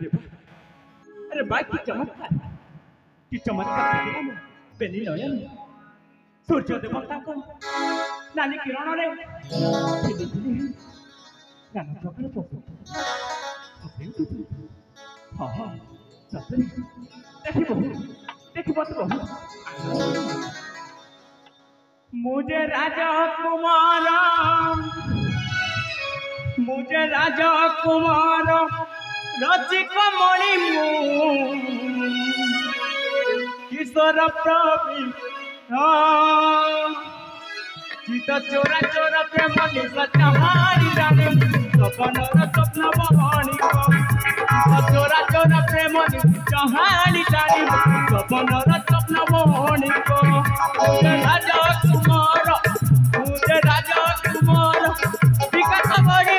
अरे भाई की चमत्कार बेली नयन सूर्य देवता को नानी किरण रे नाना प्रकार पशु हाँ हाँ सतरे देखिब तो मुझे राजकुमार रचिक मणि किशोर प्रवीण चित चोरा चोरा प्रेम निशाहारी जाने सपनर स्वप्न बहनी चोरा चोरा प्रेम निशाहारी जाने सपनर स्वप्न बहनी राजकुमार विकास मणि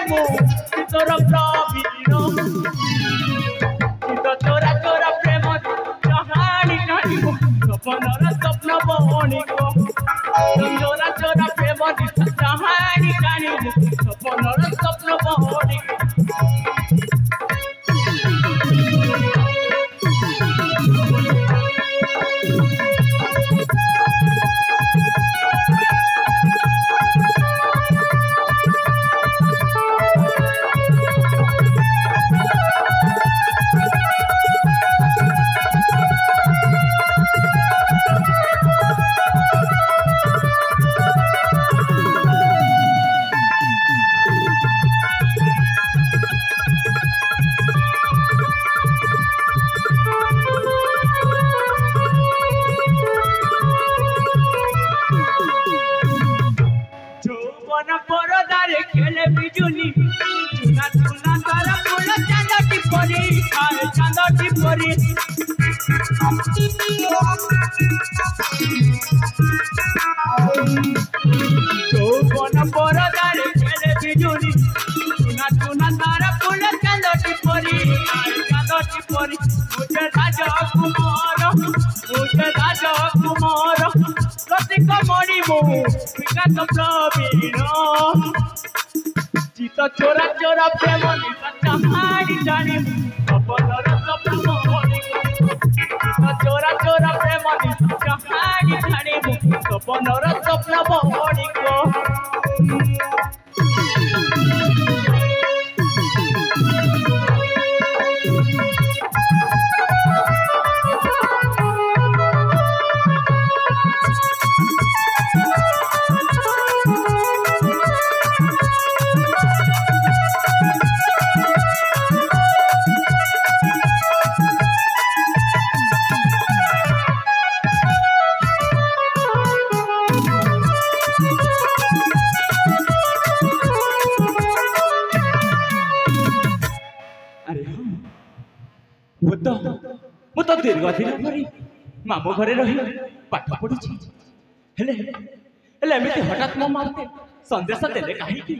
किशोर प्रवीण चोरा चोरा प्रेम कहानी कहानी सपनर स्वप्न बहनी चोरा चोरा प्रेम कहानी कहानी सपनर स्वप्न बहनी चौवन परदारे खेले बिजुली चुना चुना तारा फूल चांदटी परी चांदटी परी मुझे राजकुमार रसिक मणि विकास प्रवीण चित चोरा चोरा प्रेम कहानी जानी सपनर स्वप्न बहनी चोरा चोरा प्रेम कहानी जानी सपनर स्वप्न बहनी मु तो दीर्घ दिन पर मामू घरे रही पाठ पढ़ी एमती हठात मो माते संदेश देले कहीं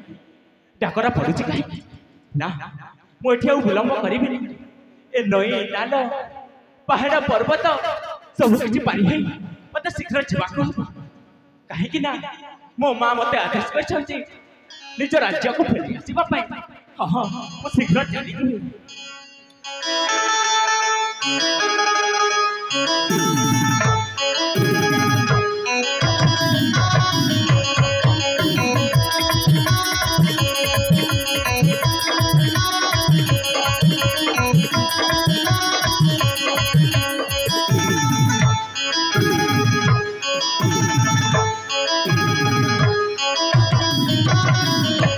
डाकरा पड़ी कहीं ना मुझे विलंब करी ए नई नाल पहाड़ पर्वत सब किसी पारी मत शीघ्र जावाक कहीं ना मो माँ मत आदेश कर निज राज्य को फेरी आसवाई हाँ हाँ मु शीघ्र चली